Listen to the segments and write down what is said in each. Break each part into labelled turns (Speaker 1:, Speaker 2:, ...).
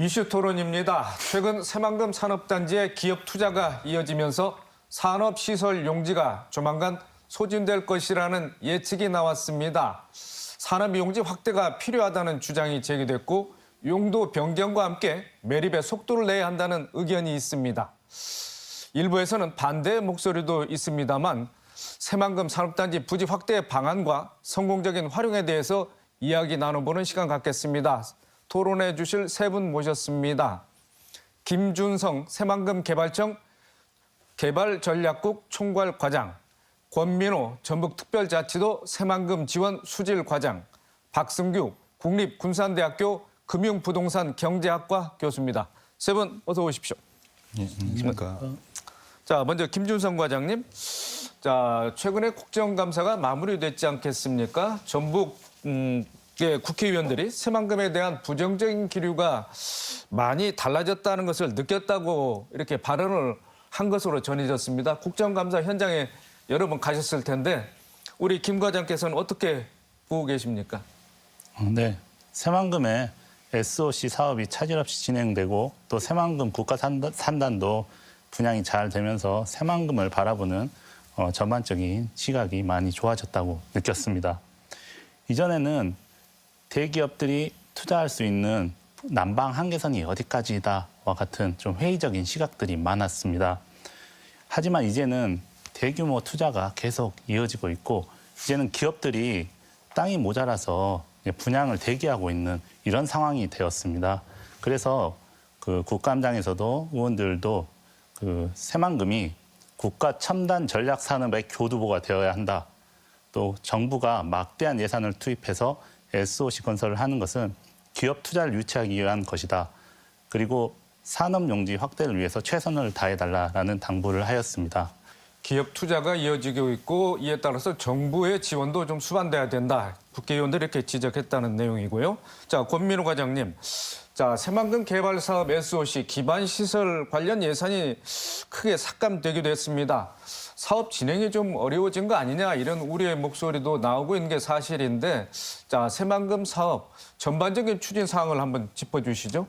Speaker 1: 이슈 토론입니다. 최근 새만금 산업단지의 기업 투자가 이어지면서 산업시설 용지가 조만간 소진될 것이라는 예측이 나왔습니다. 산업용지 확대가 필요하다는 주장이 제기됐고 용도 변경과 함께 매립에 속도를 내야 한다는 의견이 있습니다. 일부에서는 반대의 목소리도 있습니다만 새만금 산업단지 부지 확대 방안과 성공적인 활용에 대해서 이야기 나눠보는 시간 갖겠습니다. 토론해 주실 세 분 모셨습니다. 김준성 새만금 개발청 개발전략국 총괄과장, 권민호 전북특별자치도 새만금 지원 수질과장, 박승규 국립군산대학교 금융부동산 경제학과 교수입니다. 세 분 어서 오십시오.
Speaker 2: 안녕하십니까.
Speaker 1: 자, 먼저 김준성 과장님. 자, 최근에 국정감사가 마무리됐지 않겠습니까? 전북 국회의원들이 새만금에 대한 부정적인 기류가 많이 달라졌다는 것을 느꼈다고 이렇게 발언을 한 것으로 전해졌습니다. 국정감사 현장에 여러 번 가셨을 텐데 우리 김 과장께서는 어떻게 보고 계십니까?
Speaker 3: 네, 새만금의 SOC 사업이 차질 없이 진행되고 또 새만금 국가산단도 분양이 잘 되면서 새만금을 바라보는 전반적인 시각이 많이 좋아졌다고 느꼈습니다. 이전에는 대기업들이 투자할 수 있는 난방 한계선이 어디까지다와 같은 좀 회의적인 시각들이 많았습니다. 하지만 이제는 대규모 투자가 계속 이어지고 있고 이제는 기업들이 땅이 모자라서 분양을 대기하고 있는 이런 상황이 되었습니다. 그래서 그 국감장에서도 의원들도 그 새만금이 국가 첨단 전략 산업의 교두보가 되어야 한다. 또 정부가 막대한 예산을 투입해서 SOC 건설을 하는 것은 기업 투자를 유치하기 위한 것이다. 그리고 산업용지 확대를 위해서 최선을 다해달라는 당부를 하였습니다.
Speaker 1: 기업 투자가 이어지고 있고 이에 따라서 정부의 지원도 좀 수반돼야 된다. 국회의원들이 이렇게 지적했다는 내용이고요. 자, 권민호 과장님. 자, 새만금 개발 사업 SOC 기반 시설 관련 예산이 크게 삭감되기도 했습니다. 사업 진행이 좀 어려워진 거 아니냐 이런 우려의 목소리도 나오고 있는 게 사실인데 자, 새만금 사업 전반적인 추진 사항을 한번 짚어주시죠.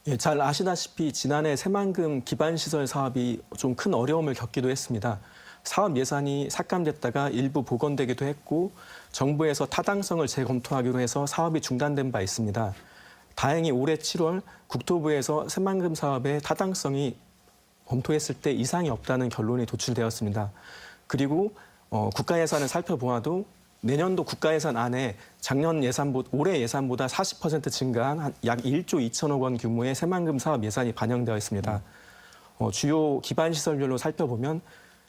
Speaker 4: 예, 잘 아시다시피 지난해 새만금 기반시설 사업이 좀 큰 어려움을 겪기도 했습니다. 사업 예산이 삭감됐다가 일부 복원되기도 했고 정부에서 타당성을 재검토하기로 해서 사업이 중단된 바 있습니다. 다행히 올해 7월 국토부에서 새만금 사업의 타당성이 검토했을 때 이상이 없다는 결론이 도출되었습니다. 그리고 국가 예산을 살펴보아도 내년도 국가 예산 안에 올해 예산보다 40% 증가한 약 1조 2천억 원 규모의 새만금 사업 예산이 반영되어 있습니다. 주요 기반 시설별로 살펴보면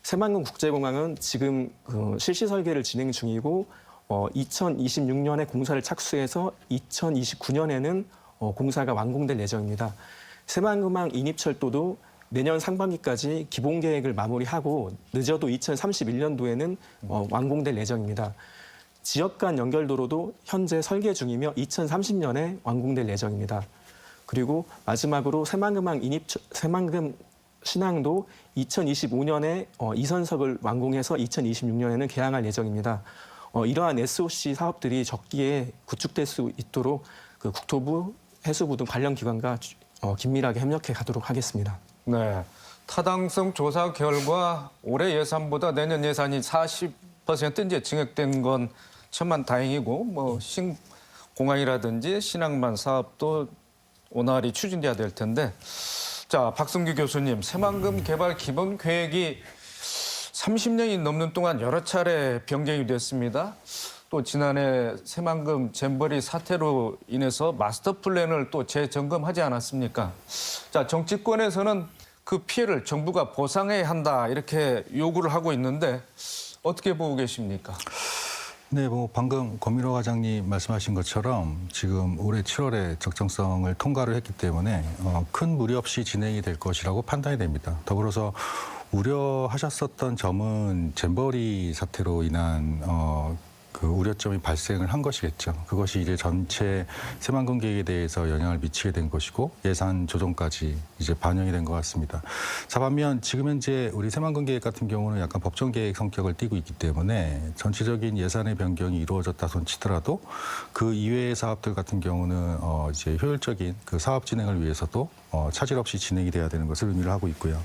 Speaker 4: 새만금 국제공항은 지금 실시 설계를 진행 중이고 2026년에 공사를 착수해서 2029년에는 공사가 완공될 예정입니다. 새만금항 인입철도도 내년 상반기까지 기본 계획을 마무리하고 늦어도 2031년도에는 완공될 예정입니다. 지역 간 연결도로도 현재 설계 중이며 2030년에 완공될 예정입니다. 그리고 마지막으로 새만금 신항도 2025년에 2선석을 완공해서 2026년에는 개항할 예정입니다. 이러한 SOC 사업들이 적기에 구축될 수 있도록 그 국토부, 해수부 등 관련 기관과 긴밀하게 협력해 가도록 하겠습니다.
Speaker 1: 네, 타당성 조사 결과 올해 예산보다 내년 예산이 40% 이제 증액된 건 천만 다행이고 뭐 신공항이라든지 신항만 사업도 원활히 추진돼야 될 텐데 자, 박승규 교수님, 새만금 개발 기본 계획이 30년이 넘는 동안 여러 차례 변경이 됐습니다. 또 지난해 새만금 잼버리 사태로 인해서 마스터 플랜을 또 재점검하지 않았습니까? 자, 정치권에서는 그 피해를 정부가 보상해야 한다 이렇게 요구를 하고 있는데 어떻게 보고 계십니까?
Speaker 2: 네, 방금 권민호 과장님 말씀하신 것처럼 지금 올해 7월에 적정성을 통과를 했기 때문에 큰 무리 없이 진행이 될 것이라고 판단이 됩니다. 더불어서 우려하셨었던 점은 잼버리 사태로 인한 그 우려점이 발생을 한 것이겠죠. 그것이 이제 전체 새만금 계획에 대해서 영향을 미치게 된 것이고 예산 조정까지 이제 반영이 된 것 같습니다. 자, 반면 지금 현재 우리 새만금 계획 같은 경우는 약간 법정 계획 성격을 띠고 있기 때문에 전체적인 예산의 변경이 이루어졌다 손치더라도 그 이외의 사업들 같은 경우는 이제 효율적인 그 사업 진행을 위해서도 차질 없이 진행이 돼야 되는 것을 의미를 하고 있고요.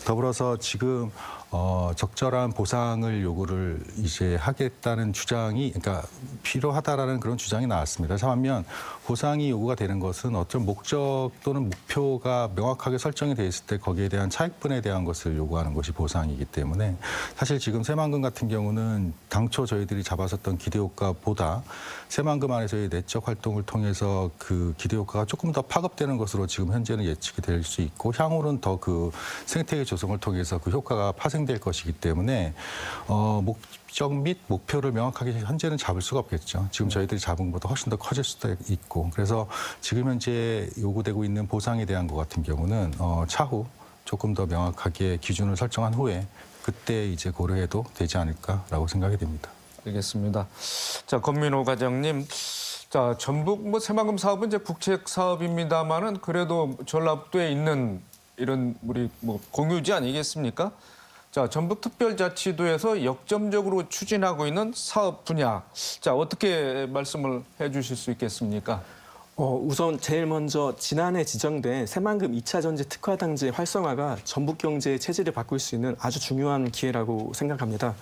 Speaker 2: 더불어서 지금 적절한 보상을 요구를 이제 하겠다는 주장이, 그러니까 필요하다라는 그런 주장이 나왔습니다. 반면 보상이 요구가 되는 것은 어떤 목적 또는 목표가 명확하게 설정이 돼 있을 때 거기에 대한 차익분에 대한 것을 요구하는 것이 보상이기 때문에 사실 지금 새만금 같은 경우는 당초 저희들이 잡았었던 기대효과보다 새만금 안에서의 내적 활동을 통해서 그 기대효과가 조금 더 파급되는 것으로 지금 현재는 예측이 될 수 있고 향후는 더 그 생태계 조성을 통해서 그 효과가 파생될 것이기 때문에 목적 및 목표를 명확하게 현재는 잡을 수가 없겠죠. 지금 저희들이 잡은 것보다 훨씬 더 커질 수도 있고 그래서 지금 현재 요구되고 있는 보상에 대한 것 같은 경우는 차후 조금 더 명확하게 기준을 설정한 후에 그때 이제 고려해도 되지 않을까라고 생각이 됩니다.
Speaker 1: 알겠습니다. 자, 권민호 과장님. 자, 전북 새만금 사업은 이제 국책 사업입니다만은 그래도 전라북도에 있는 이런 우리 공유지 아니겠습니까? 자, 전북특별자치도에서 역점적으로 추진하고 있는 사업 분야. 자, 어떻게 말씀을 해 주실 수 있겠습니까?
Speaker 4: 우선 제일 먼저 지난해 지정된 새만금 2차 전지 특화 당지의 활성화가 전북 경제의 체질을 바꿀 수 있는 아주 중요한 기회라고 생각합니다.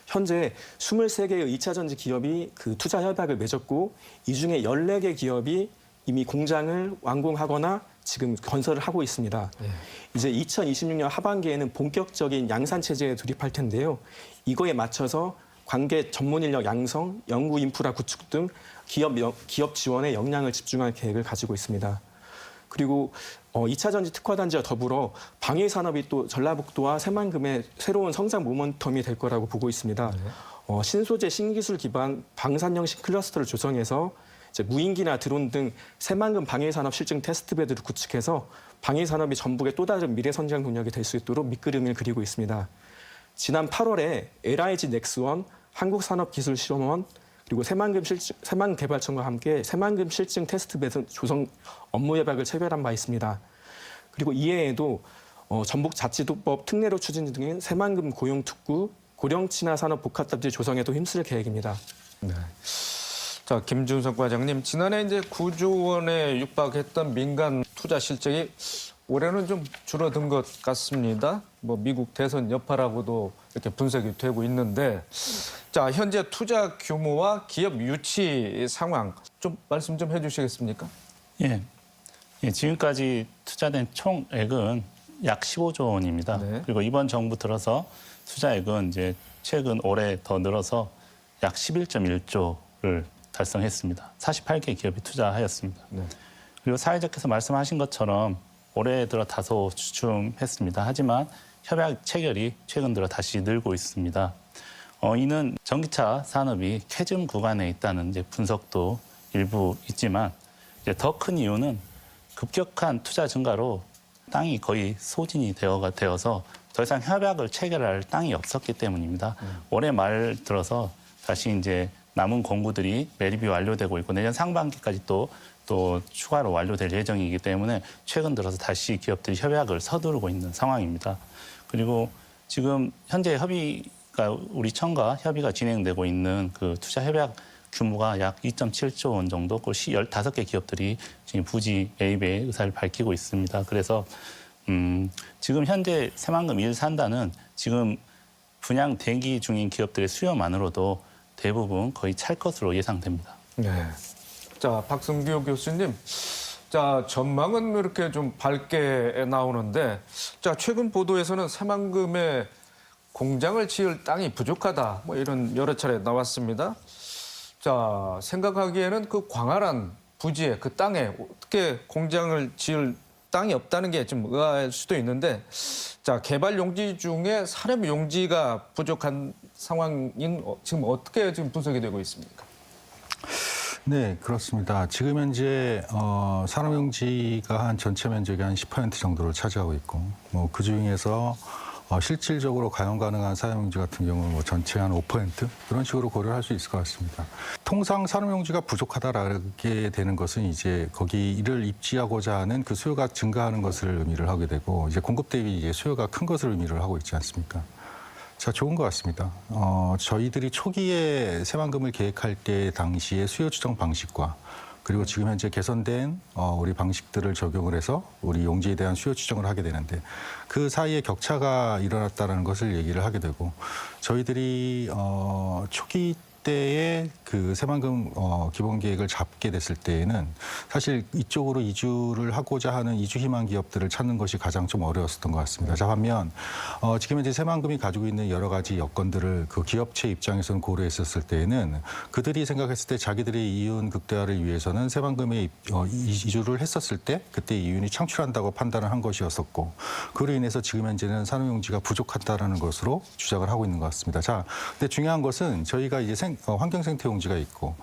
Speaker 4: 현재 23개의 2차 전지 기업이 그 투자 협약을 맺었고 이 중에 14개 기업이 이미 공장을 완공하거나 지금 건설을 하고 있습니다. 이제 2026년 하반기에는 본격적인 양산 체제에 돌입할 텐데요. 이거에 맞춰서 관계 전문 인력 양성, 연구 인프라 구축 등 기업 지원에 역량을 집중할 계획을 가지고 있습니다. 그리고 2차 전지 특화 단지와 더불어 방위 산업이 또 전라북도와 새만금의 새로운 성장 모멘텀이 될 거라고 보고 있습니다. 신소재 신기술 기반 방산형 클러스터를 조성해서 이제 무인기나 드론 등 새만금 방위 산업 실증 테스트 베드를 구축해서 방위 산업이 전북의 또 다른 미래 성장 동력이 될 수 있도록 밑그림을 그리고 있습니다. 지난 8월에 LIG 넥스원, 한국산업기술실험원 그리고 새만금개발청과 함께 새만금 실증 테스트베드 조성 업무 협약을 체결한 바 있습니다. 그리고 이외에도 전북자치도법 특례로 추진 중인 새만금 고용특구, 고령친화산업 복합단지 조성에도 힘쓸 계획입니다.
Speaker 1: 네. 자, 김준석 과장님, 지난해 이제 9조 원에 육박했던 민간 투자 실적이 올해는 좀 줄어든 것 같습니다. 미국 대선 여파라고도 이렇게 분석이 되고 있는데, 자, 현재 투자 규모와 기업 유치 상황 좀 말씀 좀 해주시겠습니까?
Speaker 3: 예, 지금까지 투자된 총액은 약 15조 원입니다.
Speaker 1: 네.
Speaker 3: 그리고 이번 정부 들어서 투자액은 이제 최근 올해 더 늘어서 약 11.1조를 달성했습니다. 48개 기업이 투자하였습니다.
Speaker 1: 네.
Speaker 3: 그리고 사회자께서 말씀하신 것처럼 올해 들어 다소 주춤했습니다. 하지만 협약 체결이 최근 들어 다시 늘고 있습니다. 이는 전기차 산업이 캐즘 구간에 있다는 이제 분석도 일부 있지만 더 큰 이유는 급격한 투자 증가로 땅이 거의 소진이 되어서 더 이상 협약을 체결할 땅이 없었기 때문입니다. 올해 말 들어서 다시 이제 남은 공구들이 매립이 완료되고 있고 내년 상반기까지 또 추가로 완료될 예정이기 때문에 최근 들어서 다시 기업들이 협약을 서두르고 있는 상황입니다. 그리고 지금 현재 우리 청과 협의가 진행되고 있는 그 투자 협약 규모가 약 2.7조 원 정도, 그 15개 기업들이 지금 부지 매입의 의사를 밝히고 있습니다. 그래서 지금 현재 새만금 1산단은 지금 분양 대기 중인 기업들의 수요만으로도 대부분 거의 찰 것으로 예상됩니다.
Speaker 1: 네. 자, 박승규 교수님. 자, 전망은 이렇게 좀 밝게 나오는데, 자, 최근 보도에서는 새만금에 공장을 지을 땅이 부족하다, 이런 여러 차례 나왔습니다. 자, 생각하기에는 그 광활한 부지에, 그 땅에 어떻게 공장을 지을 땅이 없다는 게 좀 의아할 수도 있는데, 자, 개발 용지 중에 산업 용지가 부족한 상황인 지금 어떻게 지금 분석이 되고 있습니까?
Speaker 2: 네, 그렇습니다. 지금 현재 산업용지가 한 전체 면적의 한 10% 정도를 차지하고 있고, 그 중에서 실질적으로 가용 가능한 사용용지 같은 경우는 뭐 전체 한 5% 그런 식으로 고려할 수 있을 것 같습니다. 통상 산업용지가 부족하다라게 되는 것은 이제 거기를 입지하고자 하는 그 수요가 증가하는 것을 의미를 하게 되고 이제 공급 대비 이제 수요가 큰 것을 의미를 하고 있지 않습니까? 자, 좋은 것 같습니다. 저희들이 초기에 새만금을 계획할 때 당시의 수요 추정 방식과 그리고 지금 현재 개선된 우리 방식들을 적용을 해서 우리 용지에 대한 수요 추정을 하게 되는데 그 사이에 격차가 일어났다는 것을 얘기를 하게 되고 저희들이 초기 때에 그 새만금 기본 계획을 잡게 됐을 때에는 사실 이쪽으로 이주를 하고자 하는 이주 희망 기업들을 찾는 것이 가장 좀 어려웠었던 것 같습니다. 자, 반면 지금 현재 새만금이 가지고 있는 여러 가지 여건들을 그 기업체 입장에서는 고려했었을 때에는 그들이 생각했을 때 자기들의 이윤 극대화를 위해서는 새만금에 이주를 했었을 때 그때 이윤이 창출한다고 판단을 한 것이었었고 그로 인해서 지금 현재는 산업용지가 부족하다라는 것으로 주장을 하고 있는 것 같습니다. 자, 근데 중요한 것은 저희가 이제 환경생태용지가 있고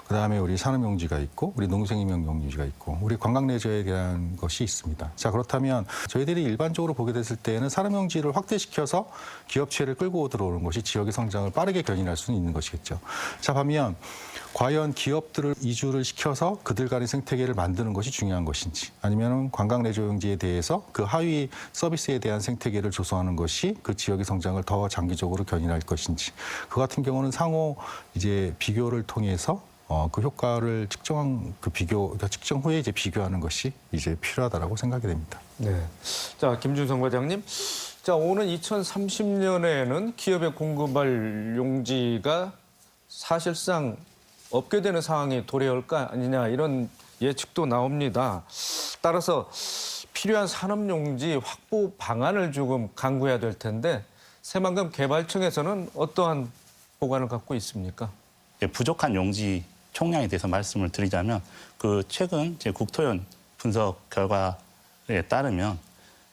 Speaker 2: 그다음에 우리 산업용지가 있고 우리 농생명용지가 있고 우리 관광레저에 대한 것이 있습니다. 자, 그렇다면 저희들이 일반적으로 보게 됐을 때에는 산업용지를 확대시켜서 기업체를 끌고 들어오는 것이 지역의 성장을 빠르게 견인할 수는 있는 것이겠죠. 자, 반면 과연 기업들을 이주를 시켜서 그들 간의 생태계를 만드는 것이 중요한 것인지 아니면 관광레저용지에 대해서 그 하위 서비스에 대한 생태계를 조성하는 것이 그 지역의 성장을 더 장기적으로 견인할 것인지 그 같은 경우는 상호 이제 비교를 통해서 그 효과를 측정한 그러니까 측정 후에 이제 비교하는 것이 이제 필요하다라고 생각이 됩니다.
Speaker 1: 네. 자, 김준성 과장님. 자, 오는 2030년에는 기업에 공급할 용지가 사실상 없게 되는 상황이 도래할 거 아니냐 이런 예측도 나옵니다. 따라서 필요한 산업용지 확보 방안을 조금 강구해야 될 텐데 새만금 개발청에서는 어떠한 보관을 갖고 있습니까?
Speaker 3: 부족한 용지 총량에 대해서 말씀을 드리자면 그 최근 이제 국토연 분석 결과에 따르면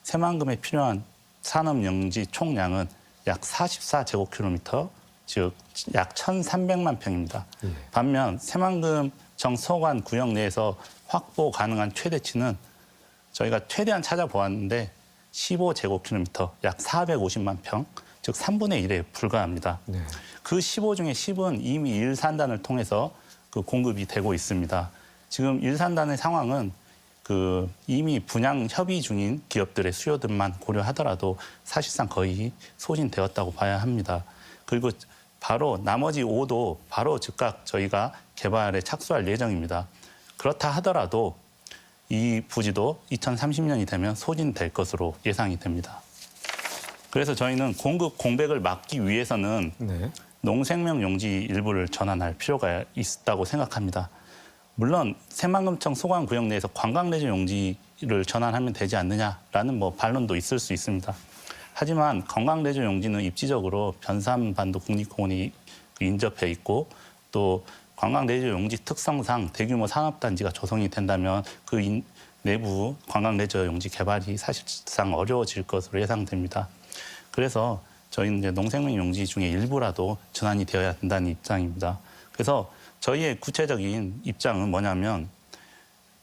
Speaker 3: 새만금에 필요한 산업용지 총량은 약 44제곱킬로미터, 즉 약 1,300만 평입니다. 반면 새만금청 서관 구역 내에서 확보 가능한 최대치는 저희가 최대한 찾아보았는데 15제곱킬로미터, 약 450만 평, 즉 3분의 1에 불과합니다.
Speaker 1: 네.
Speaker 3: 그 15 중에 10은 이미 1산단을 통해서 그 공급이 되고 있습니다. 지금 1산단의 상황은 그 이미 분양 협의 중인 기업들의 수요들만 고려하더라도 사실상 거의 소진되었다고 봐야 합니다. 그리고 바로 나머지 5도 바로 즉각 저희가 개발에 착수할 예정입니다. 그렇다 하더라도 이 부지도 2030년이 되면 소진될 것으로 예상이 됩니다. 그래서 저희는 공급 공백을 막기 위해서는
Speaker 1: 네.
Speaker 3: 농생명 용지 일부를 전환할 필요가 있다고 생각합니다. 물론 새만금청 소관 구역 내에서 관광레저 용지를 전환하면 되지 않느냐라는 뭐 반론도 있을 수 있습니다. 하지만 관광레저 용지는 입지적으로 변산반도 국립공원이 인접해 있고 또 관광레저 용지 특성상 대규모 산업단지가 조성이 된다면 그 내부 관광레저 용지 개발이 사실상 어려워질 것으로 예상됩니다. 그래서 저희는 이제 농생명 용지 중에 일부라도 전환이 되어야 된다는 입장입니다. 그래서 저희의 구체적인 입장은 뭐냐면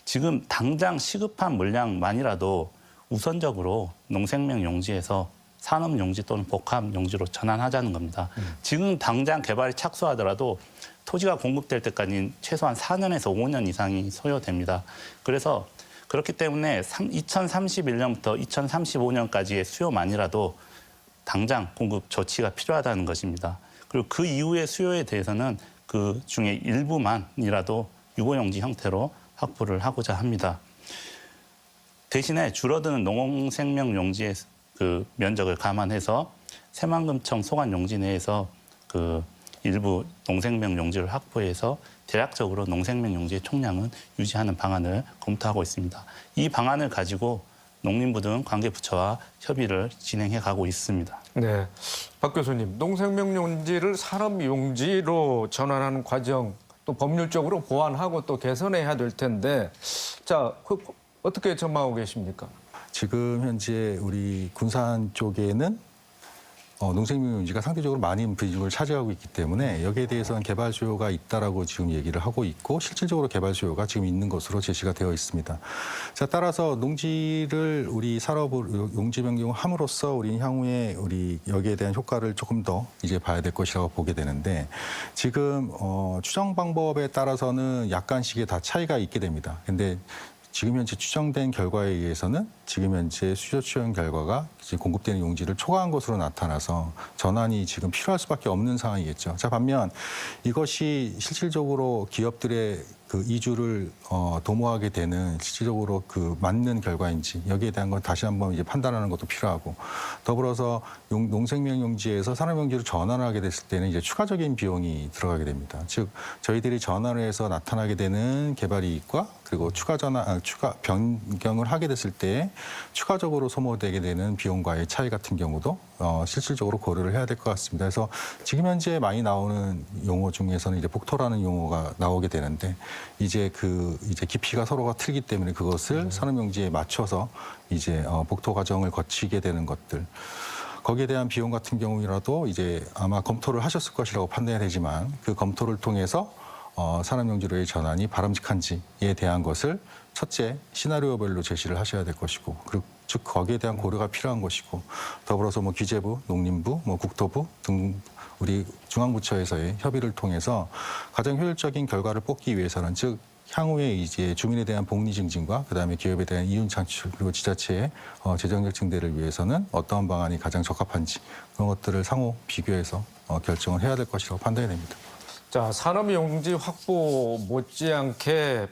Speaker 3: 지금 당장 시급한 물량만이라도 우선적으로 농생명 용지에서 산업 용지 또는 복합 용지로 전환하자는 겁니다. 지금 당장 개발에 착수하더라도 토지가 공급될 때까지 최소한 4년에서 5년 이상이 소요됩니다. 그래서 그렇기 때문에 2031년부터 2035년까지의 수요만이라도 당장 공급 조치가 필요하다는 것입니다. 그리고 그 이후의 수요에 대해서는 그 중에 일부만이라도 유보용지 형태로 확보를 하고자 합니다. 대신에 줄어드는 농생명 용지의 그 면적을 감안해서 새만금청 소관 용지 내에서 그 일부 농생명 용지를 확보해서 대략적으로 농생명 용지의 총량은 유지하는 방안을 검토하고 있습니다. 이 방안을 가지고 농림부 등 관계부처와 협의를 진행해 가고 있습니다.
Speaker 1: 네. 박 교수님, 농생명 용지를 산업 용지로 전환하는 과정 또 법률적으로 보완하고 또 개선해야 될 텐데 자, 어떻게 전망하고 계십니까?
Speaker 2: 지금 현재 우리 군산 쪽에는 농생명용지가 상대적으로 많은 비중을 차지하고 있기 때문에 여기에 대해서는 개발 수요가 있다라고 지금 얘기를 하고 있고 실질적으로 개발 수요가 지금 있는 것으로 제시가 되어 있습니다. 자, 따라서 농지를 우리 산업을 용지 변경함으로써 우리는 향후에 우리 여기에 대한 효과를 조금 더 이제 봐야 될 것이라고 보게 되는데 지금 추정 방법에 따라서는 약간씩의 다 차이가 있게 됩니다. 근데 지금 현재 추정된 결과에 의해서는 지금 현재 수요 추정 결과가 이제 공급되는 용지를 초과한 것으로 나타나서 전환이 지금 필요할 수밖에 없는 상황이겠죠. 자, 반면 이것이 실질적으로 기업들의 그 이주를 도모하게 되는 실질적으로 그 맞는 결과인지 여기에 대한 건 다시 한번 이제 판단하는 것도 필요하고 더불어서 농생명 용지에서 산업 용지로 전환을 하게 됐을 때는 이제 추가적인 비용이 들어가게 됩니다. 즉 저희들이 전환을 해서 나타나게 되는 개발 이익과 그리고 추가 변경을 하게 됐을 때 추가적으로 소모되게 되는 비용과의 차이 같은 경우도 실질적으로 고려를 해야 될 것 같습니다. 그래서 지금 현재 많이 나오는 용어 중에서는 이제 복토라는 용어가 나오게 되는데 이제 깊이가 서로가 틀리기 때문에 그것을 산업용지에 맞춰서 이제 복토 과정을 거치게 되는 것들. 거기에 대한 비용 같은 경우라도 이제 아마 검토를 하셨을 것이라고 판단이 되지만 그 검토를 통해서 산업용지로의 전환이 바람직한지에 대한 것을 첫째 시나리오별로 제시를 하셔야 될 것이고 그리고 즉 거기에 대한 고려가 필요한 것이고 더불어서 뭐 기재부, 농림부, 뭐 국토부 등 우리 중앙부처에서의 협의를 통해서 가장 효율적인 결과를 뽑기 위해서는 즉 향후에 이제 주민에 대한 복리 증진과 그다음에 기업에 대한 이윤 창출 그리고 지자체의 재정적 증대를 위해서는 어떠한 방안이 가장 적합한지 그런 것들을 상호 비교해서 결정을 해야 될 것이라고 판단이 됩니다.
Speaker 1: 자, 산업용지 확보 못지않게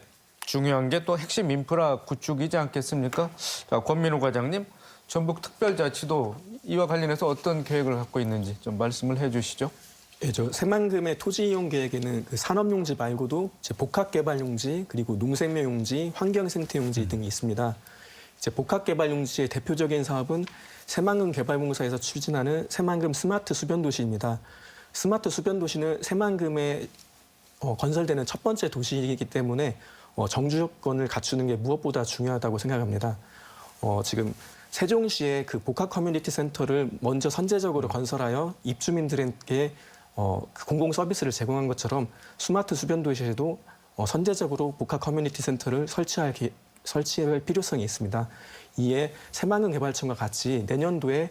Speaker 1: 중요한 게 또 핵심 인프라 구축이지 않겠습니까? 자, 권민우 과장님, 전북특별자치도 이와 관련해서 어떤 계획을 갖고 있는지 좀 말씀을 해주시죠.
Speaker 4: 예, 저 새만금의 토지 이용 계획에는 그 산업용지 말고도 이제 복합개발용지 그리고 농생명용지, 환경생태용지 등이 있습니다. 이제 복합개발용지의 대표적인 사업은 새만금 개발공사에서 추진하는 새만금 스마트 수변도시입니다. 스마트 수변도시는 새만금에 건설되는 첫 번째 도시이기 때문에 정주 요건을 갖추는 게 무엇보다 중요하다고 생각합니다. 지금 세종시의 그 복합 커뮤니티 센터를 먼저 선제적으로 건설하여 입주민들에게 그 공공 서비스를 제공한 것처럼 스마트 수변도시에도 선제적으로 복합 커뮤니티 센터를 설치할 필요성이 있습니다. 이에 새만금 개발청과 같이 내년도에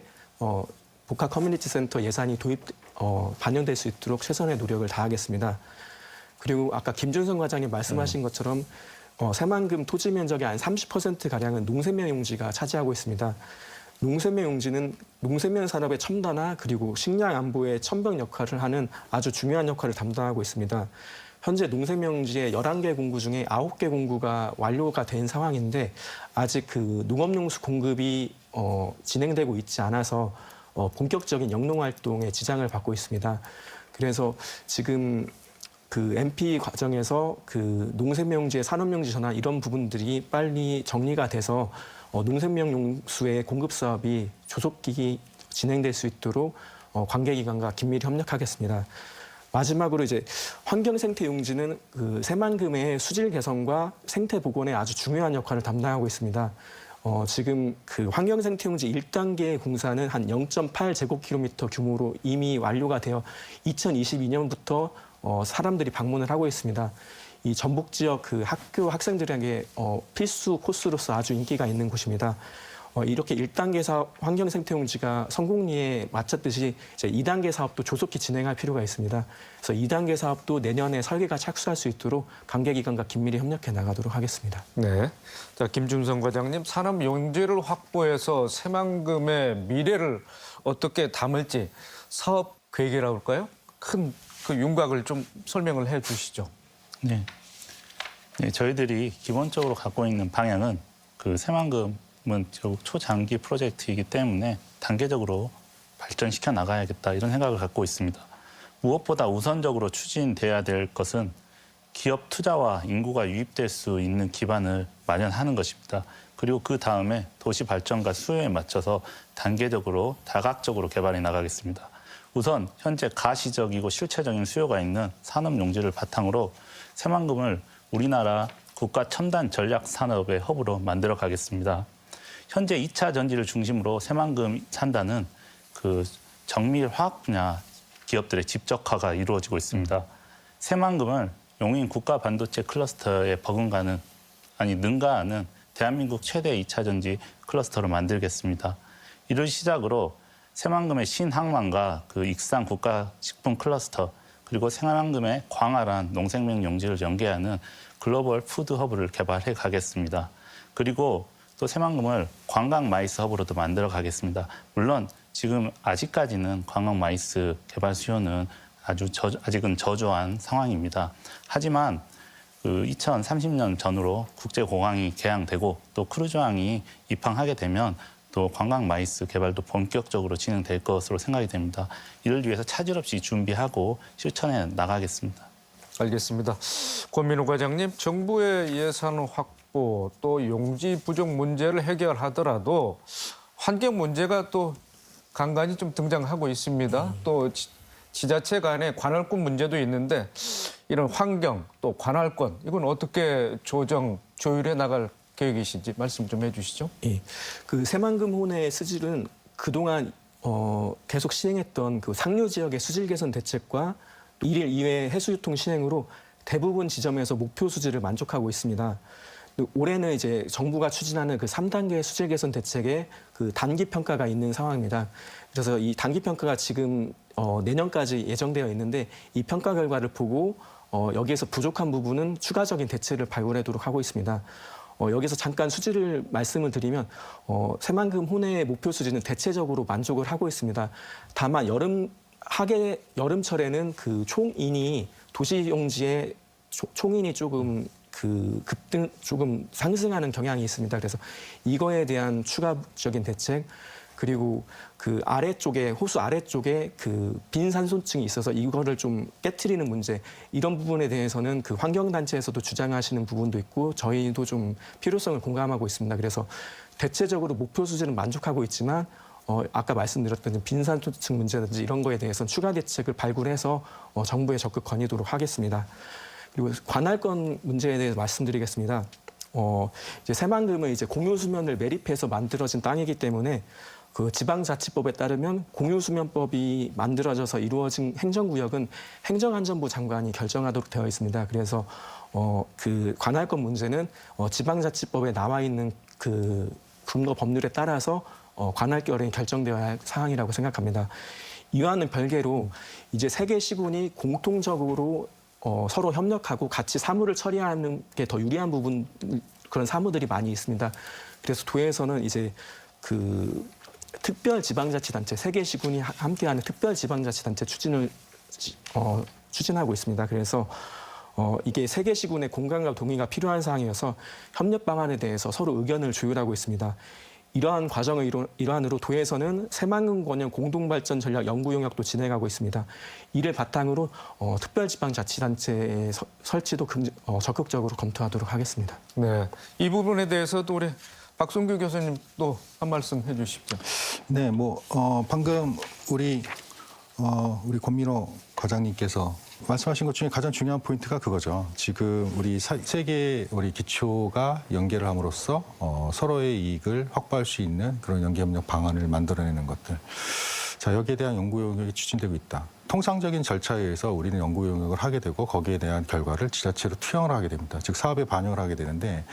Speaker 4: 복합 커뮤니티 센터 예산이 반영될 수 있도록 최선의 노력을 다하겠습니다. 그리고 아까 김준성 과장님 말씀하신 것처럼 새만금 토지 면적의 한 30%가량은 농생명 용지가 차지하고 있습니다. 농생명 용지는 농생명 산업의 첨단화 그리고 식량 안보의 첨병 역할을 하는 아주 중요한 역할을 담당하고 있습니다. 현재 농생명 용지의 11개 공구 중에 9개 공구가 완료가 된 상황인데 아직 그 농업용수 공급이 진행되고 있지 않아서 본격적인 영농 활동에 지장을 받고 있습니다. 그래서 지금 그 MP 과정에서 그 농생명용지의 산업용지 전환 이런 부분들이 빨리 정리가 돼서 농생명용수의 공급 사업이 조속히 진행될 수 있도록 관계기관과 긴밀히 협력하겠습니다. 마지막으로 이제 환경생태용지는 그 새만금의 수질 개선과 생태 복원에 아주 중요한 역할을 담당하고 있습니다. 지금 그 환경생태용지 1단계 공사는 한 0.8제곱킬로미터 규모로 이미 완료가 되어 2022년부터 사람들이 방문을 하고 있습니다. 이 전북 지역 그 학교 학생들에게 필수 코스로서 아주 인기가 있는 곳입니다. 이렇게 1단계 사업 환경생태용지가 성공리에 마쳤듯이 이제 2단계 사업도 조속히 진행할 필요가 있습니다. 그래서 2단계 사업도 내년에 설계가 착수할 수 있도록 관계기관과 긴밀히 협력해 나가도록 하겠습니다.
Speaker 1: 네. 자, 김준성 과장님, 산업용지를 확보해서 새만금의 미래를 어떻게 담을지 사업 계획이라고 할까요? 큰 그 윤곽을 좀 설명을 해 주시죠.
Speaker 3: 네. 네, 저희들이 기본적으로 갖고 있는 방향은 그 새만금은 초장기 프로젝트이기 때문에 단계적으로 발전시켜 나가야겠다 이런 생각을 갖고 있습니다. 무엇보다 우선적으로 추진돼야 될 것은 기업 투자와 인구가 유입될 수 있는 기반을 마련하는 것입니다. 그리고 그 다음에 도시 발전과 수요에 맞춰서 단계적으로 다각적으로 개발해 나가겠습니다. 우선 현재 가시적이고 실체적인 수요가 있는 산업용지를 바탕으로 새만금을 우리나라 국가 첨단 전략 산업의 허브로 만들어 가겠습니다. 현재 2차 전지를 중심으로 새만금 산단은 그 정밀 화학 분야 기업들의 집적화가 이루어지고 있습니다. 새만금을 용인 국가 반도체 클러스터에 능가하는 대한민국 최대 2차 전지 클러스터로 만들겠습니다. 이를 시작으로 새만금의 신항만과 그 익산 국가식품 클러스터 그리고 새만금의 광활한 농생명 용지를 연계하는 글로벌 푸드 허브를 개발해 가겠습니다. 그리고 또 새만금을 관광 마이스 허브로도 만들어 가겠습니다. 물론 지금 아직까지는 관광 마이스 개발 수요는 아직은 저조한 상황입니다. 하지만 그 2030년 전후로 국제공항이 개항되고 또 크루즈항이 입항하게 되면 또 관광 마이스 개발도 본격적으로 진행될 것으로 생각이 됩니다. 이를 위해서 차질 없이 준비하고 실천해 나가겠습니다.
Speaker 1: 알겠습니다. 권민우 과장님, 정부의 예산 확보 또 용지 부족 문제를 해결하더라도 환경 문제가 또 간간히 좀 등장하고 있습니다. 또 지자체 간의 관할권 문제도 있는데 이런 환경 또 관할권 이건 어떻게 조율해 나갈 계획이신지 말씀 좀 해주시죠.
Speaker 4: 예, 그 새만금 호내의 수질은 그동안 계속 시행했던 그 상류 지역의 수질 개선 대책과 1일 2회 해수유통 시행으로 대부분 지점에서 목표 수질을 만족하고 있습니다. 올해는 이제 정부가 추진하는 그 3단계 수질 개선 대책에 그 단기 평가가 있는 상황입니다. 그래서 이 단기 평가가 지금 내년까지 예정되어 있는데 이 평가 결과를 보고 여기에서 부족한 부분은 추가적인 대책을 발굴하도록 하고 있습니다. 여기서 잠깐 수질을 말씀을 드리면 새만금 호내의 목표 수질은 대체적으로 만족을 하고 있습니다. 다만 여름철에는 그 총인이 도시용지의 총인이 조금 조금 상승하는 경향이 있습니다. 그래서 이거에 대한 추가적인 대책 그리고 그 아래쪽에 호수 아래쪽에 그 빈산소층이 있어서 이거를 좀 깨트리는 문제 이런 부분에 대해서는 그 환경단체에서도 주장하시는 부분도 있고 저희도 좀 필요성을 공감하고 있습니다. 그래서 대체적으로 목표 수준은 만족하고 있지만 아까 말씀드렸던 빈산소층 문제라든지 이런 거에 대해서는 추가 대책을 발굴해서 정부에 적극 건의도록 하겠습니다. 그리고 관할권 문제에 대해서 말씀드리겠습니다. 이제 새만금은 이제 공유수면을 매립해서 만들어진 땅이기 때문에 그 지방자치법에 따르면 공유수면법이 만들어져서 이루어진 행정구역은 행정안전부 장관이 결정하도록 되어 있습니다. 그래서 그 관할권 문제는 지방자치법에 나와 있는 그 근거 법률에 따라서 관할결이 결정되어야 할 사항이라고 생각합니다. 이와는 별개로 이제 세 개 시군이 공통적으로 서로 협력하고 같이 사무를 처리하는 게 더 유리한 부분 그런 사무들이 많이 있습니다. 그래서 도에서는 이제 그 특별지방자치단체 세 개 시군이 함께하는 특별지방자치단체 추진하고 있습니다. 그래서 이게 세 개 시군의 공감과 동의가 필요한 사항이어서 협력 방안에 대해서 서로 의견을 조율하고 있습니다. 이러한 과정의 일환으로 도에서는 새만금 권역 공동발전 전략 연구 용역도 진행하고 있습니다. 이를 바탕으로 특별지방자치단체의 설치도 적극적으로 검토하도록 하겠습니다.
Speaker 1: 네, 이 부분에 대해서도 우리 박순규 교수님 또 한 말씀 해주십시오.
Speaker 2: 네, 방금 우리 권민호 과장님께서 말씀하신 것 중에 가장 중요한 포인트가 그거죠. 지금 우리 세계 우리 기초가 연계를 함으로써 서로의 이익을 확보할 수 있는 그런 연계협력 방안을 만들어내는 것들. 자, 여기에 대한 연구 용역이 추진되고 있다. 통상적인 절차에 의해서 우리는 연구 용역을 하게 되고 거기에 대한 결과를 지자체로 투영을 하게 됩니다. 즉 사업에 반영을 하게 되는데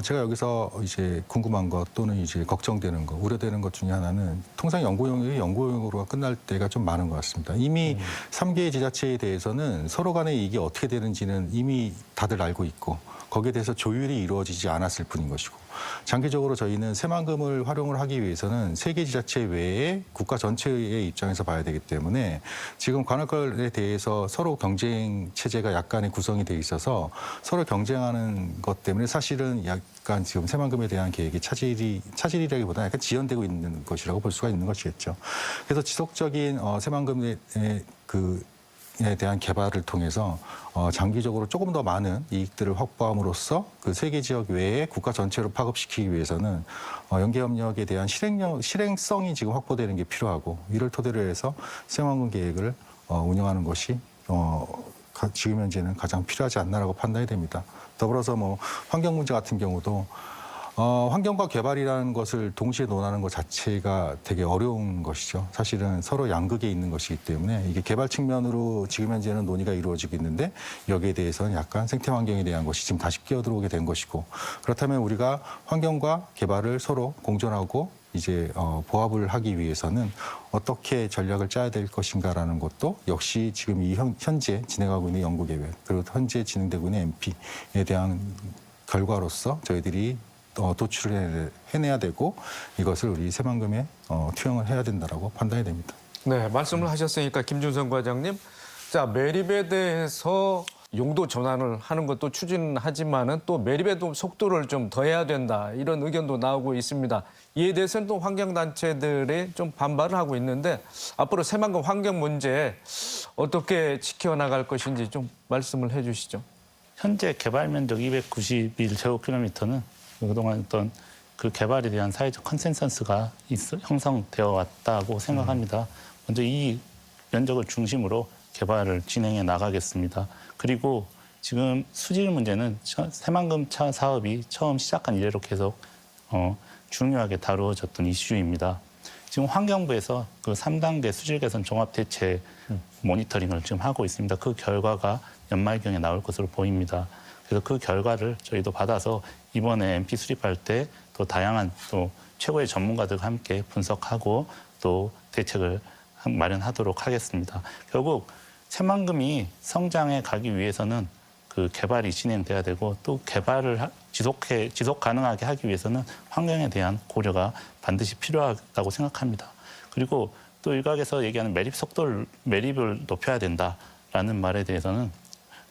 Speaker 2: 제가 여기서 이제 궁금한 것 또는 이제 걱정되는 것, 우려되는 것 중에 하나는 통상 연구 용역으로 끝날 때가 좀 많은 것 같습니다. 이미 3개의 지자체에 대해서는 서로 간의 이익이 어떻게 되는지는 이미 다들 알고 있고 거기에 대해서 조율이 이루어지지 않았을 뿐인 것이고 장기적으로 저희는 새만금을 활용을 하기 위해서는 3개 지자체 외에 국가 전체의 입장에서 봐야 되기 때문에 지금 관할권에 대해서 서로 경쟁 체제가 약간의 구성이 돼 있어서 서로 경쟁하는 것 때문에 사실은 약간 지금 새만금에 대한 계획이 차질이라기보다는 약간 지연되고 있는 것이라고 볼 수가 있는 것이겠죠. 그래서 지속적인 새만금의 에 대한 개발을 통해서 장기적으로 조금 더 많은 이익들을 확보함으로써 그 세계 지역 외에 국가 전체로 파급시키기 위해서는 연계협력에 대한 실행성이 지금 확보되는 게 필요하고 이를 토대로 해서 새만금 계획을 운영하는 것이 지금 현재는 가장 필요하지 않나라고 판단이 됩니다. 더불어서 환경 문제 같은 경우도 환경과 개발이라는 것을 동시에 논하는 것 자체가 되게 어려운 것이죠. 사실은 서로 양극에 있는 것이기 때문에 이게 개발 측면으로 지금 현재는 논의가 이루어지고 있는데 여기에 대해서는 약간 생태 환경에 대한 것이 지금 다시 끼어들어오게 된 것이고 그렇다면 우리가 환경과 개발을 서로 공존하고 이제 보합을 하기 위해서는 어떻게 전략을 짜야 될 것인가라는 것도 역시 지금 이 현재 진행하고 있는 연구 계획 그리고 현재 진행되고 있는 MP에 대한 결과로서 저희들이 도출을 해내야 되고 이것을 우리 새만금에 투영을 해야 된다라고 판단이 됩니다.
Speaker 1: 네, 말씀을 하셨으니까 김준성 과장님, 자 매립에 대해서 용도 전환을 하는 것도 추진하지만은 또 매립의 속도를 좀 더해야 된다 이런 의견도 나오고 있습니다. 이에 대해서는 또 환경단체들이 좀 반발을 하고 있는데 앞으로 새만금 환경 문제 어떻게 지켜나갈 것인지 좀 말씀을 해주시죠.
Speaker 3: 현재 개발 면적 291제곱킬로미터는 그동안 어떤 그 개발에 대한 사회적 컨센서스가 형성되어 왔다고 생각합니다. 먼저 이 면적을 중심으로 개발을 진행해 나가겠습니다. 그리고 지금 수질 문제는 새만금 차 사업이 처음 시작한 이래로 계속 중요하게 다루어졌던 이슈입니다. 지금 환경부에서 그 3단계 수질 개선 종합 대책 모니터링을 지금 하고 있습니다. 그 결과가 연말경에 나올 것으로 보입니다. 그래서 그 결과를 저희도 받아서 이번에 MP 수립할 때 또 다양한 또 최고의 전문가들과 함께 분석하고 또 대책을 마련하도록 하겠습니다. 결국 새만금이 성장해 가기 위해서는 그 개발이 진행돼야 되고 또 개발을 지속 가능하게 하기 위해서는 환경에 대한 고려가 반드시 필요하다고 생각합니다. 그리고 또 일각에서 얘기하는 매립을 높여야 된다라는 말에 대해서는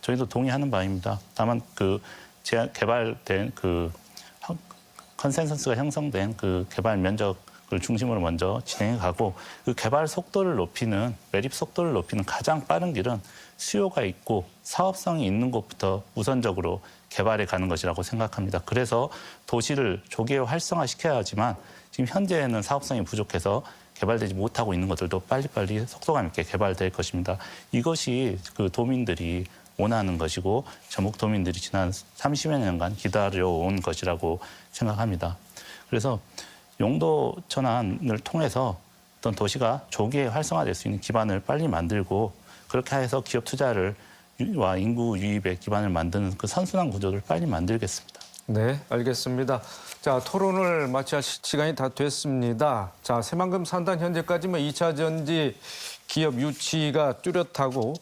Speaker 3: 저희도 동의하는 바입니다. 다만 그 개발된 그 컨센서스가 형성된 그 개발 면적을 중심으로 먼저 진행해 가고 그 개발 속도를 높이는 매립 속도를 높이는 가장 빠른 길은 수요가 있고 사업성이 있는 곳부터 우선적으로 개발해 가는 것이라고 생각합니다. 그래서 도시를 조기에 활성화시켜야 하지만 지금 현재는 사업성이 부족해서 개발되지 못하고 있는 것들도 빨리빨리 속도감 있게 개발될 것입니다. 이것이 그 도민들이 원하는 것이고 전북 도민들이 지난 30여 년간 기다려온 것이라고 생각합니다. 그래서 용도 전환을 통해서 어떤 도시가 조기에 활성화될 수 있는 기반을 빨리 만들고 그렇게 해서 기업 투자와 인구 유입의 기반을 만드는 그 선순환 구조를 빨리 만들겠습니다.
Speaker 1: 네, 알겠습니다. 자, 토론을 마칠 시간이 다 됐습니다. 자, 새만금 산단 현재까지 2차 전지 기업 유치가 뚜렷하고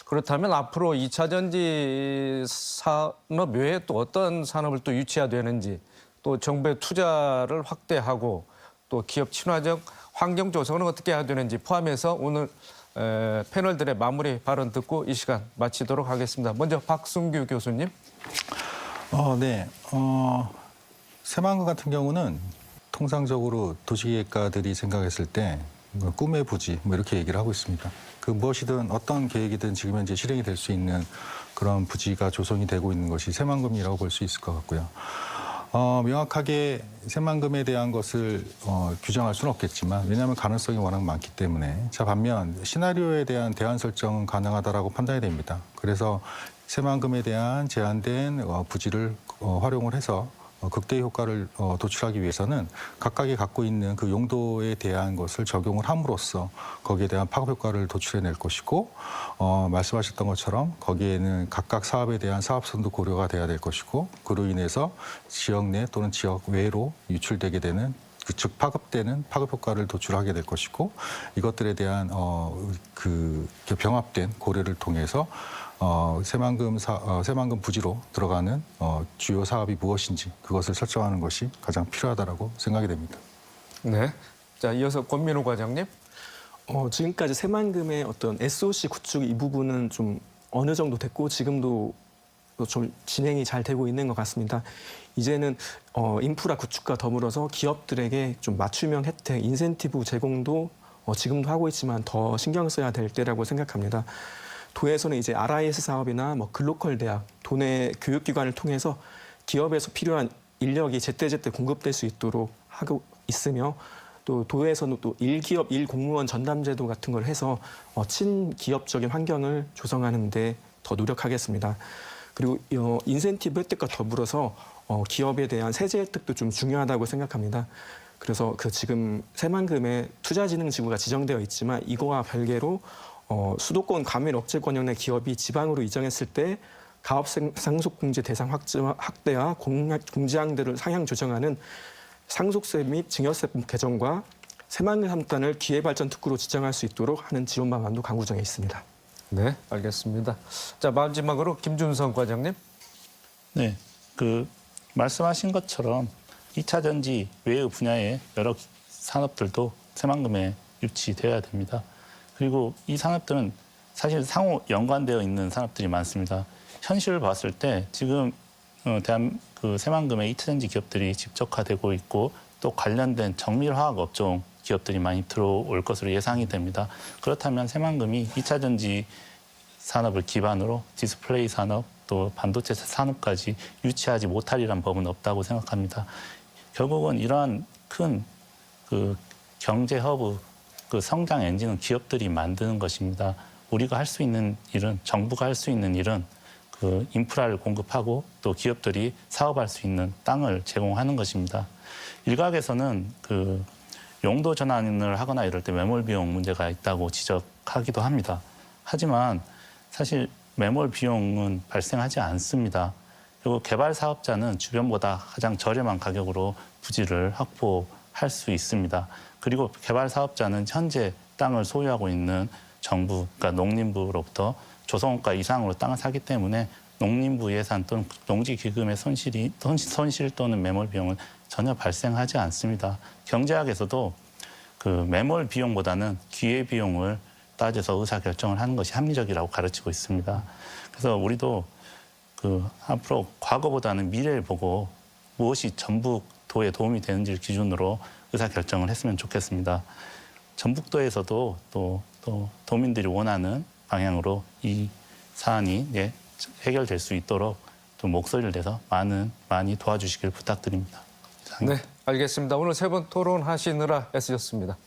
Speaker 1: 그렇다면 앞으로 2차 전지 산업 외에 또 어떤 산업을 또 유치해야 되는지 또 정부의 투자를 확대하고 또 기업 친화적 환경 조성은 어떻게 해야 되는지 포함해서 오늘 패널들의 마무리 발언 듣고 이 시간 마치도록 하겠습니다. 먼저 박승규 교수님.
Speaker 2: 네. 새만금 같은 경우는 통상적으로 도시계획가들이 생각했을 때 꿈의 부지 이렇게 얘기를 하고 있습니다. 그 무엇이든 어떤 계획이든 지금 현재 실행이 될 수 있는 그런 부지가 조성이 되고 있는 것이 새만금이라고 볼 수 있을 것 같고요. 명확하게 새만금에 대한 것을 규정할 수는 없겠지만 왜냐하면 가능성이 워낙 많기 때문에 자 반면 시나리오에 대한 대안 설정은 가능하다라고 판단이 됩니다. 그래서 새만금에 대한 제한된 부지를 활용을 해서 극대의 효과를 도출하기 위해서는 각각이 갖고 있는 그 용도에 대한 것을 적용을 함으로써 거기에 대한 파급 효과를 도출해낼 것이고 말씀하셨던 것처럼 거기에는 각각 사업에 대한 사업성도 고려가 돼야 될 것이고 그로 인해서 지역 내 또는 지역 외로 유출되게 되는 즉 파급되는 파급 효과를 도출하게 될 것이고 이것들에 대한 그 병합된 고려를 통해서 새만금 부지로 들어가는 주요 사업이 무엇인지 그것을 설정하는 것이 가장 필요하다라고 생각이 됩니다.
Speaker 1: 네. 자, 이어서 권민우 과장님.
Speaker 4: 지금까지 새만금의 어떤 SOC 구축 이 부분은 좀 어느 정도 됐고 지금도 좀 진행이 잘 되고 있는 것 같습니다. 이제는 인프라 구축과 더불어서 기업들에게 좀 맞춤형 혜택, 인센티브 제공도 지금도 하고 있지만 더 신경 써야 될 때라고 생각합니다. 도에서는 이제 RIS 사업이나 글로컬 대학, 도내 교육기관을 통해서 기업에서 필요한 인력이 제때제때 공급될 수 있도록 하고 있으며 또 도에서는 또 1기업 1공무원 전담제도 같은 걸 해서 친기업적인 환경을 조성하는 데 더 노력하겠습니다. 그리고 인센티브 혜택과 더불어서 기업에 대한 세제 혜택도 좀 중요하다고 생각합니다. 그래서 그 지금 새만금에 투자진흥지구가 지정되어 있지만 이거와 별개로 수도권 과밀 억제 권역내 기업이 지방으로 이전했을 때 가업 상속공제 대상 확대와 공제항들을 상향 조정하는 상속세 및 증여세법 개정과 새만금 3단을 기회발전 특구로 지정할 수 있도록 하는 지원 방안도 강구정에 있습니다.
Speaker 1: 네, 알겠습니다. 자, 마지막으로 김준성 과장님.
Speaker 3: 네, 말씀하신 것처럼 2차 전지 외의 분야의 여러 산업들도 새만금에 유치되어야 됩니다. 그리고 이 산업들은 사실 상호 연관되어 있는 산업들이 많습니다. 현실을 봤을 때 지금 새만금의 2차 전지 기업들이 집적화되고 있고 또 관련된 정밀화학 업종 기업들이 많이 들어올 것으로 예상이 됩니다. 그렇다면 새만금이 2차 전지 산업을 기반으로 디스플레이 산업 또 반도체 산업까지 유치하지 못하리란 법은 없다고 생각합니다. 결국은 이러한 큰 경제 허브, 성장 엔진은 기업들이 만드는 것입니다. 우리가 할 수 있는 일은, 정부가 할 수 있는 일은 인프라를 공급하고 또 기업들이 사업할 수 있는 땅을 제공하는 것입니다. 일각에서는 용도 전환을 하거나 이럴 때 매몰 비용 문제가 있다고 지적하기도 합니다. 하지만 사실 매몰 비용은 발생하지 않습니다. 그리고 개발 사업자는 주변보다 가장 저렴한 가격으로 부지를 확보할 수 있습니다. 그리고 개발 사업자는 현재 땅을 소유하고 있는 정부, 그러니까 농림부로부터 조성원가 이상으로 땅을 사기 때문에 농림부 예산 또는 농지기금의 손실 또는 매몰 비용은 전혀 발생하지 않습니다. 경제학에서도 매몰 비용보다는 기회 비용을 따져서 의사결정을 하는 것이 합리적이라고 가르치고 있습니다. 그래서 우리도 앞으로 과거보다는 미래를 보고 무엇이 전북도에 도움이 되는지를 기준으로 의사결정을 했으면 좋겠습니다. 전북도에서도 또 도민들이 원하는 방향으로 이 사안이 해결될 수 있도록 또 목소리를 내서 많이 도와주시길 부탁드립니다. 이상입니다.
Speaker 1: 네, 알겠습니다. 오늘 세 분 토론하시느라 애쓰셨습니다.